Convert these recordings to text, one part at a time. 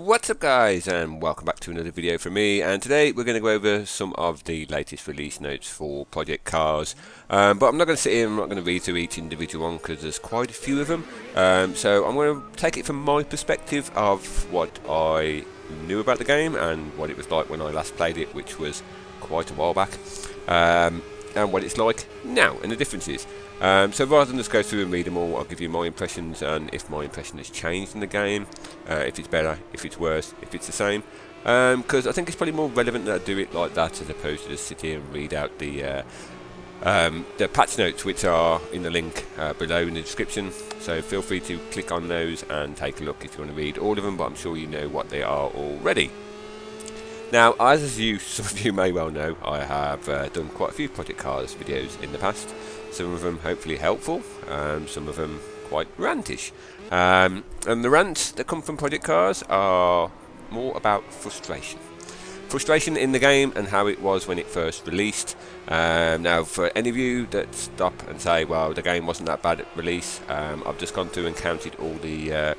What's up guys, and welcome back to another video from me, and today we're going to go over some of the latest release notes for Project C.A.R.S. But I'm not going to sit here, I'm not going to read through each individual one because there's quite a few of them. So I'm going to take it from my perspective of what I knew about the game and what it was like when I last played it, which was quite a while back, and what it's like now and the differences. So rather than just go through and read them all, I'll give you my impressions and if my impression has changed in the game, if it's better, if it's worse, if it's the same. Because I think it's probably more relevant that I do it like that as opposed to just sit here and read out the patch notes, which are in the link below in the description. So feel free to click on those and take a look if you want to read all of them, but I'm sure you know what they are already. Now, as some of you may well know, I have done quite a few Project C.A.R.S. videos in the past. Some of them hopefully helpful, some of them quite rantish. And the rants that come from Project C.A.R.S. are more about frustration. Frustration in the game and how it was when it first released. Now, for any of you that stop and say, well, the game wasn't that bad at release, I've just gone through and counted all the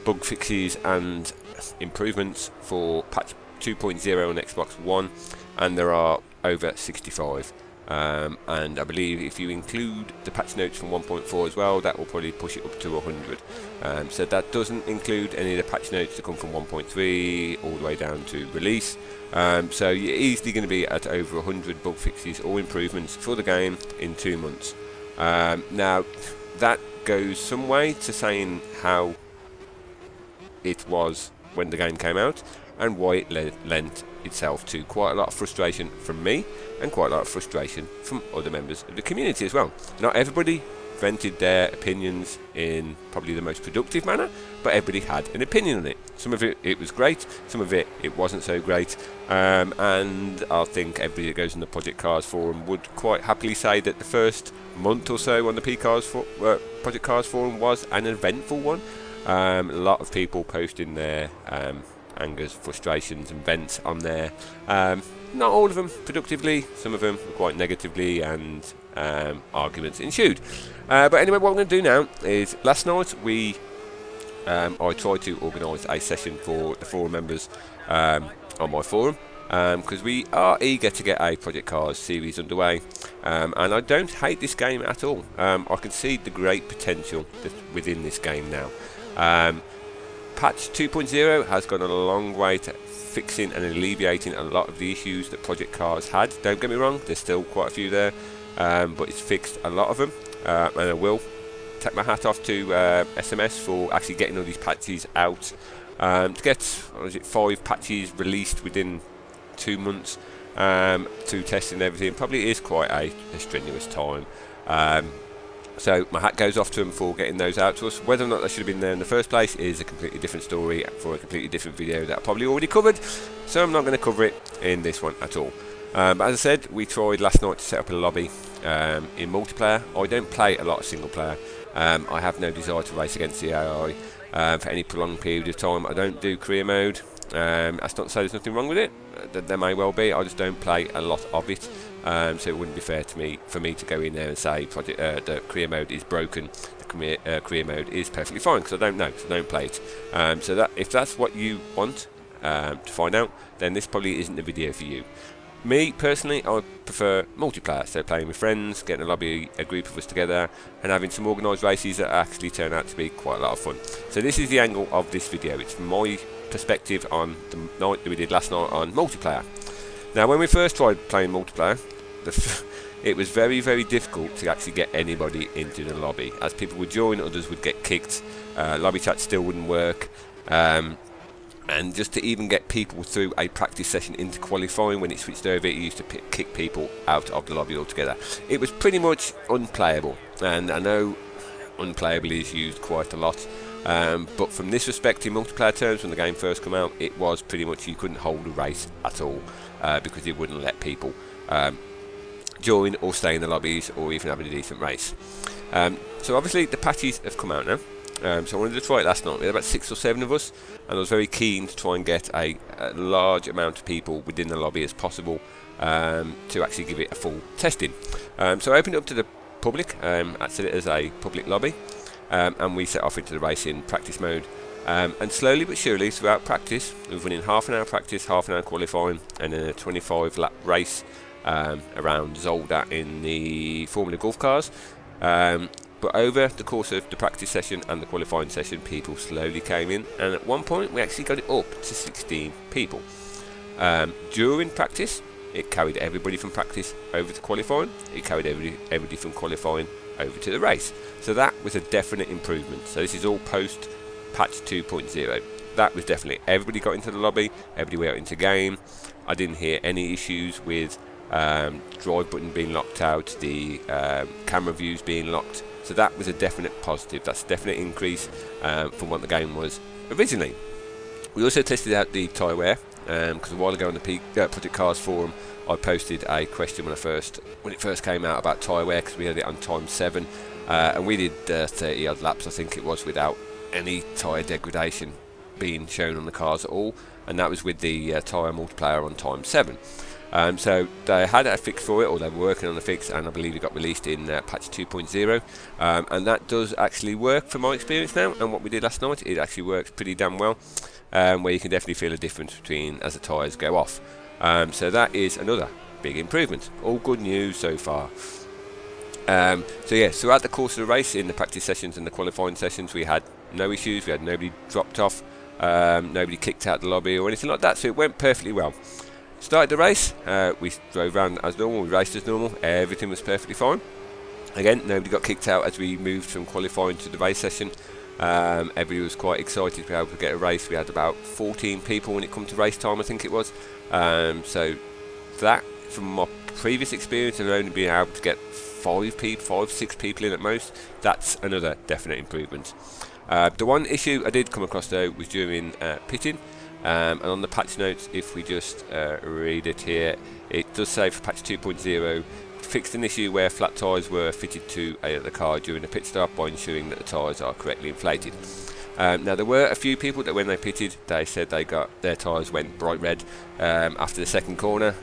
bug fixes and improvements for patch 2.0 on Xbox One, and there are over 65. And I believe if you include the patch notes from 1.4 as well, that will probably push it up to 100. So that doesn't include any of the patch notes that come from 1.3 all the way down to release. So you're easily going to be at over 100 bug fixes or improvements for the game in 2 months. Now that goes some way to saying how it was when the game came out and why it lent itself to quite a lot of frustration from me and quite a lot of frustration from other members of the community as well. Not everybody vented their opinions in probably the most productive manner, but everybody had an opinion on it. Some of it was great, some of it wasn't so great, and I think everybody that goes on the Project C.A.R.S. forum would quite happily say that the first month or so on the Project C.A.R.S. forum was an eventful one. A lot of people posting their angers, frustrations and vents on there. Not all of them productively, some of them quite negatively, and arguments ensued. But anyway, what I'm going to do now is, last night I tried to organise a session for the forum members on my forum, because we are eager to get a Project C.A.R.S. series underway, and I don't hate this game at all. I can see the great potential that's within this game now. Patch 2.0 has gone a long way to fixing and alleviating a lot of the issues that Project C.A.R.S. had. Don't get me wrong, there's still quite a few there, but it's fixed a lot of them, and I will take my hat off to SMS for actually getting all these patches out. To get 5 patches released within 2 months to testing everything probably is quite a strenuous time. So my hat goes off to them for getting those out to us. Whether or not they should have been there in the first place is a completely different story for a completely different video that I probably already covered, so I'm not going to cover it in this one at all. But as I said, we tried last night to set up a lobby in multiplayer. I don't play a lot of single player. I have no desire to race against the AI for any prolonged period of time. I don't do career mode. That's not to say there's nothing wrong with it. There may well be. I just don't play a lot of it. So it wouldn't be fair to me for me to go in there and say the career mode is broken. The career mode is perfectly fine, because I don't know, because I don't play it. So that if that's what you want to find out, then this probably isn't the video for you. Me personally, I prefer multiplayer, so playing with friends, getting a lobby, a group of us together, and having some organised races that actually turn out to be quite a lot of fun. So this is the angle of this video. It's my perspective on the night that we did last night on multiplayer. Now, when we first tried playing multiplayer, it was very, very difficult to actually get anybody into the lobby. As people would join, others would get kicked. Lobby chat still wouldn't work. And just to even get people through a practice session into qualifying, when it switched over, it used to kick people out of the lobby altogether. It was pretty much unplayable, and I know unplayable is used quite a lot, but from this respect, in multiplayer terms, when the game first came out, it was pretty much you couldn't hold a race at all, because it wouldn't let people join or stay in the lobbies or even have a decent race. So obviously the patches have come out now. So I wanted to try it last night. We had about 6 or 7 of us, and I was very keen to try and get a large amount of people within the lobby as possible to actually give it a full testing. So I opened it up to the public, set it as a public lobby, and we set off into the racing practice mode. And slowly but surely throughout practice, we're running half an hour practice, half an hour qualifying, and then a 25 lap race around Zolder in the Formula Golf cars. But over the course of the practice session and the qualifying session, people slowly came in, and at one point we actually got it up to 16 people. During practice, it carried everybody from practice over to qualifying. It carried everybody from qualifying over to the race. So that was a definite improvement. So this is all post patch 2.0. That was definitely, everybody got into the lobby, everybody went into game. I didn't hear any issues with drive button being locked out, the camera views being locked. So that was a definite positive. That's a definite increase from what the game was originally. We also tested out the tyre wear, because a while ago on the Project C.A.R.S forum I posted a question when it first came out about tyre wear, because we had it on time 7, and we did 30 odd laps I think it was without any tyre degradation being shown on the cars at all, and that was with the tyre multiplier on time 7. So they had a fix for it, or they were working on a fix, and I believe it got released in patch 2.0, and that does actually work from my experience now. And what we did last night, it actually works pretty damn well, where you can definitely feel a difference between as the tyres go off. So that is another big improvement. All good news so far. So yeah, throughout the course of the race, in the practice sessions and the qualifying sessions, we had no issues. We had nobody dropped off, nobody kicked out the lobby or anything like that. So it went perfectly well. Started the race, we drove around as normal, we raced as normal, everything was perfectly fine. Again, nobody got kicked out as we moved from qualifying to the race session. Everybody was quite excited to be able to get a race. We had about 14 people when it come to race time, I think it was. So that, from my previous experience of only being able to get 6 people in at most, that's another definite improvement. The one issue I did come across though was during pitting. And on the patch notes, if we just read it here, it does say for patch 2.0, fixed an issue where flat tyres were fitted to the car during the pit stop by ensuring that the tyres are correctly inflated. Now there were a few people that when they pitted, they said their tyres went bright red after the second corner,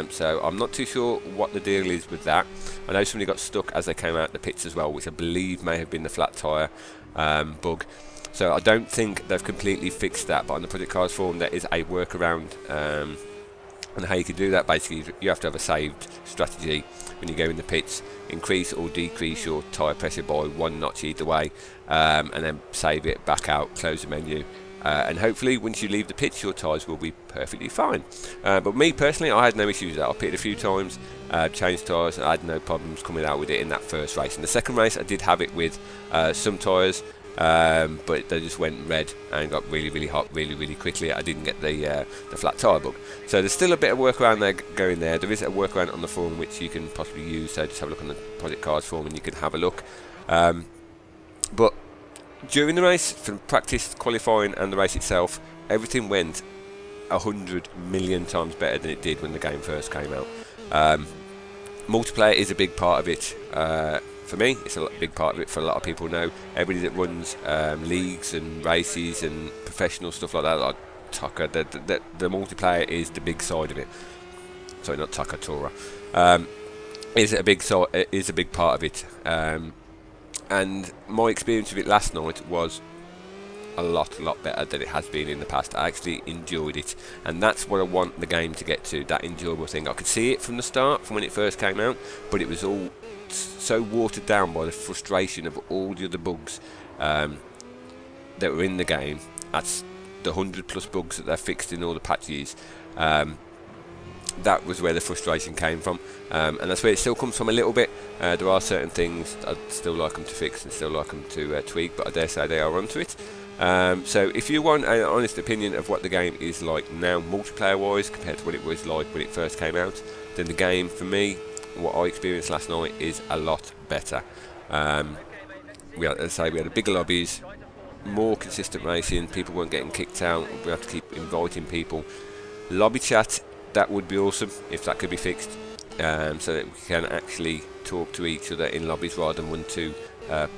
so I'm not too sure what the deal is with that. I know somebody got stuck as they came out the pits as well, which I believe may have been the flat tyre bug. So I don't think they've completely fixed that, but on the Project C.A.R.S forum there is a workaround, and how you can do that. Basically, you have to have a saved strategy when you go in the pits, increase or decrease your tyre pressure by 1 notch either way, and then save it back out, close the menu, and hopefully once you leave the pits your tyres will be perfectly fine. But me personally, I had no issues with that. I pitted a few times, changed tyres, and I had no problems coming out with it in that first race. In the second race I did have it with some tyres, but they just went red and got really hot really quickly. I didn't get the flat tyre bug. So there's still a bit of workaround there going there. There is a workaround on the forum which you can possibly use, so just have a look on the Project C.A.R.S forum and you can have a look. But during the race, from practice, qualifying and the race itself, everything went 100 million times better than it did when the game first came out. Multiplayer is a big part of it. For me, it's a big part of it. For a lot of people know, everybody that runs leagues and races and professional stuff like that, like Tucker, the multiplayer is the big side of it. Sorry, not Tucker, Tora. Is a big part of it. And my experience of it last night was a lot better than it has been in the past. I actually enjoyed it, and that's what I want the game to get to, that enjoyable thing. I could see it from the start, from when it first came out, but it was all so watered down by the frustration of all the other bugs that were in the game. That's the 100+ bugs that they've fixed in all the patches. That was where the frustration came from, and that's where it still comes from a little bit. There are certain things I'd still like them to fix and still like them to tweak, but I dare say they are onto it. So if you want an honest opinion of what the game is like now multiplayer wise compared to what it was like when it first came out, then the game for me, what I experienced last night, is a lot better. We had bigger lobbies, more consistent racing, people weren't getting kicked out, we have to keep inviting people. Lobby chat, that would be awesome if that could be fixed, so that we can actually talk to each other in lobbies rather than 1-2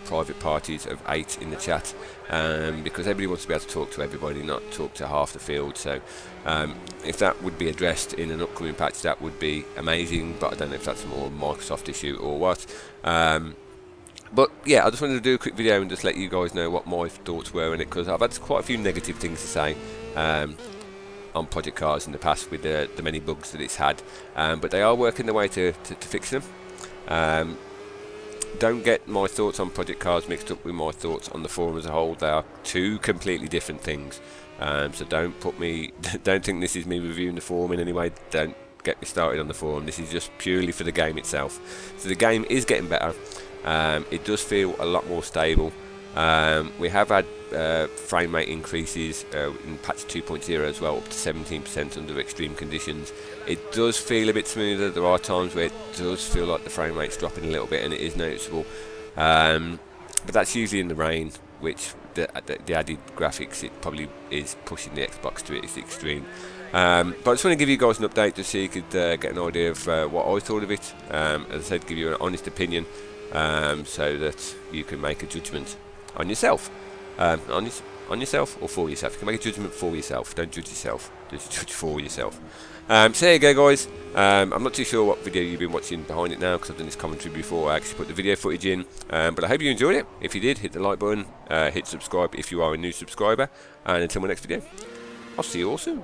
private parties of 8 in the chat, because everybody wants to be able to talk to everybody, not talk to half the field. So if that would be addressed in an upcoming patch, that would be amazing, but I don't know if that's more a Microsoft issue or what. But yeah, I just wanted to do a quick video and just let you guys know what my thoughts were on it, because I've had quite a few negative things to say on Project Cars in the past with the many bugs that it's had, but they are working their way to fix them. Don't get my thoughts on Project Cars mixed up with my thoughts on the forum as a whole. They are two completely different things. So don't think this is me reviewing the forum in any way. Don't get me started on the forum. This is just purely for the game itself. So the game is getting better. It does feel a lot more stable. We have had frame rate increases in patch 2.0 as well, up to 17% under extreme conditions. It does feel a bit smoother. There are times where it does feel like the frame rate's dropping a little bit, and it is noticeable. But that's usually in the rain, which the added graphics, it probably is pushing the Xbox to its extreme. But I just want to give you guys an update just so you could get an idea of what I thought of it. As I said, give you an honest opinion, so that you can make a judgment on yourself. On yourself or for yourself. You can make a judgment for yourself. Don't judge yourself. Just judge for yourself. So there you go, guys. I'm not too sure what video you've been watching behind it now, because I've done this commentary before I actually put the video footage in. But I hope you enjoyed it. If you did, hit the like button. Hit subscribe if you are a new subscriber. And until my next video, I'll see you all soon.